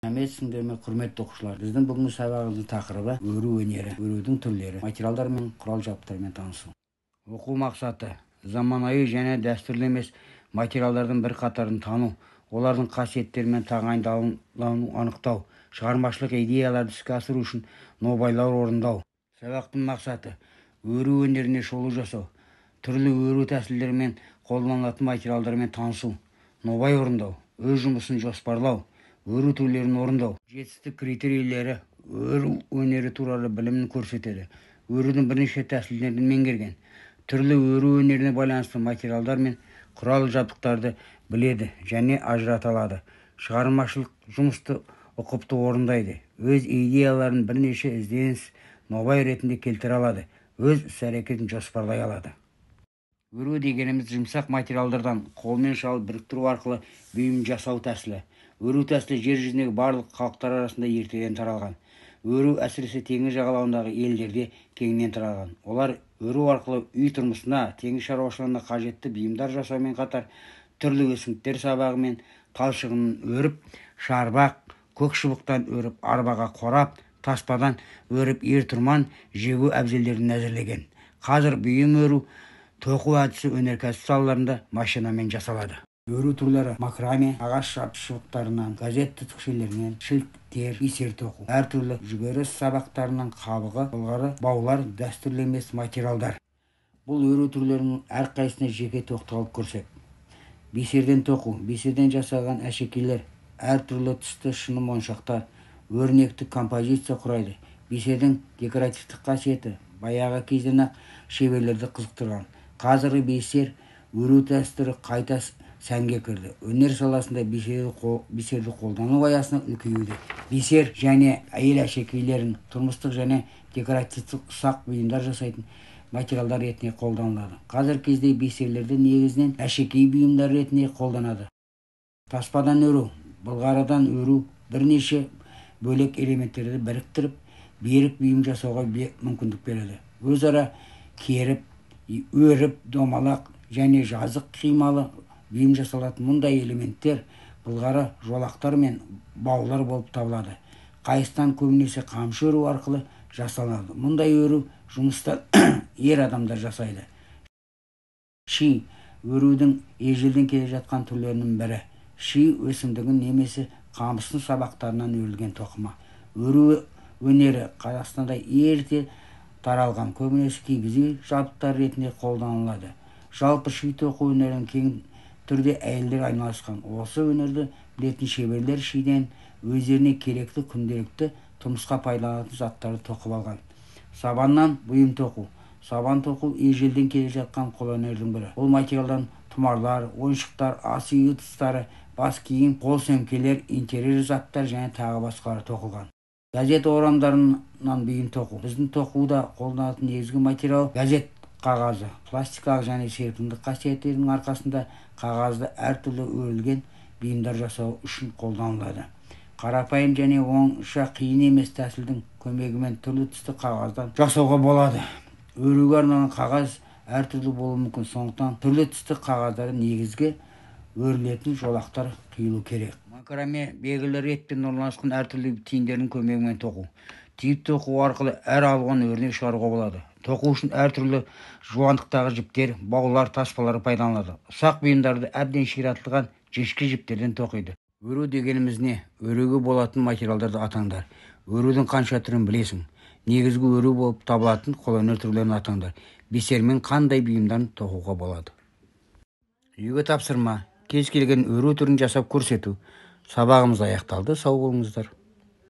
Сәлеметсіңдер ме, құрметті оқушылар. Біздің бүгінгі сабағымыздың тақырыбы өру өнері, өрудің түрлері, материалдар мен құрал жабдықтармен танысу. Оқу мақсаты заманауи және дәстүрлі емес материалдардың бір қатарын тану, олардың қасиеттері мен тағайындалуын анықтау, шығармашылық идеяларды іске асыру үшін нобайлар орындау. Сабақтың мақсаты өру өнеріне шолу жасау, түрлі өру тәсілдерімен қолданылатын материалдармен танысу, нобай орындау, өз жұмысын жоспарлау, өру түрлерін орындау. Жетістік критерийлері өру өнері туралы білімін көрсетеді. Өрудің бірнеше тәсілдерін меңгерген, түрлі өру өнеріне байланысты материалдар мен құрал жабдықтарды біледі және ажырата алады. Шығармашылық жұмысты ұқыпты орындайды. Өз идеяларын бірнеше ізденіс нобай ретінде келтіре алады. Өз іс-әрекетін жоспарлай алады. Өру дегеніміз жұмсақ материалдардан қолмен шалып біріктіру арқылы бұйым жасау тәсілі. Өру тәсілі жер жүзіндегі барлық халықтар арасында ертеден таралған. Өру әсіресе теңіз жағалауындағы елдерде кеңінен таралған. Олар өру арқылы үй тұрмысына, теңіз шаруашылығына қажетті бұйымдар жасаумен қатар түрлі өсімдіктер сабағы мен талшығын өріп, шарбақ, көк шыбықтан өріп, арбаға қорап, таспадан өріп, ер-тұрман жегу әбзелдерін әзірлеген. Қазір бұйым өру тоқу әдісі өнеркәсіп салаларында машинамен жасалады. Өру түрлері макраме, ағаш шыбықтарынан, газет түтікшелерінен, шіліктер, бисер тоқу, әртүрлі жүгері сабақтарынан қабығы, былғары, баулар дәстүрлі емес материалдар. Бұл өру түрлерінің әрқайсысына жеке тоқталып көрсек. Бисерден тоқу, бисерден жасалған әшекейлер, әртүрлі түсті шыны моншақтар, өрнекті композиция құрайды. Бисердің декоративтік қасиеті баяғы кезден-ақ шеберлерді қызықтырған. Қазіргі бисер өру дәстүрі қайта сәнге кірді. Өнер саласында бисерді қолдану аясына үлкеюде. Бисер және әйел әшекейлерін тұрмыстық және декоративтік ұсақ бұйымдар жасайтын материалдар ретінде қолданылады. Қазір кезде бисерлерді негізінен әшекей бұйымдар ретінде қолданады. Таспадан өру, былғарыдан өру бірнеше бөлек элементтерді біріктіріп, берік бұйым жасауға мүмкіндік береді. Өзара керіп, өріп, домалақ және жазық қималы бұйым жасалатын мұндай элементтер былғары жолақтар мен баулар болып табылады. Қайыстан көбінесе қамшы өру арқылы жасалады. Мұндай өру жұмыста ер адамдар жасайды. Ши өрудің ежелден келе жатқан түрлерінің бірі. Ши өсімдігін немесе қамыстың сабақтарынан өрілген тоқыма. Өру өнері Қазақстанда ерте таралған, көбінесе кигіз жабдықтар ретінде қолданылады. Жалпы ши тоқу өнерінің кең түрде әйелдер айналысқан. Осы өнерді білетін шеберлер шиден өздеріне керекті күнделікті тұрмысқа пайдаланатын заттарды тоқып алған. Сабаннан бұйым тоқу. Сабан тоқу ежелден келе жатқан қолөнердің бірі. Бұл материалдан тұмарлар, ойыншықтар, ас үй ыдыстары, бас киім, қол сөмкелер, интерьер заттар және тағы басқалары тоқылған. Газет орамдарынан бұйым тоқу. Біздің тоқуда қолданатын негізгі материал газет қағазы. Пластикалық және серпімдік қасиеттерінің арқасында қағазды әртүрлі өрілген бұйымдар жасау үшін қолданылады. Қарапайым және оңаша қиын емес тәсілдің көмегімен түрлі түсті қағаздан жасауға болады. Өруге арналған қағаз әртүрлі болуы мүмкін, сондықтан түрлі түсті қағаздары негізгі өрілетін жолақтар қиылу керек. Макраме белгілі ретпен орналасқан әртүрлі түйіндердің көмегімен тоқу. Түйіп тоқу арқылы әр алуан өрнек шығаруға болады. Тоқу үшін әртүрлі жуандықтағы жіптер, баулар, таспалары пайдаланылады. Ұсақ бұйымдарды әбден ширатылған жіңішке жіптерден тоқиды. Өру дегеніміз не? Өруге болатын материалдарды атаңдар. Өрудің қанша түрін білесің? Негізгі өру болып табылатын қолөнер түрлерін атаңдар. Бисермен қандай бұйымдан тоқуға болады? Үйге тапсырма, кез келген өру түрін жасап көрсету. Сабағымыз аяқталды, сау болыңыздар.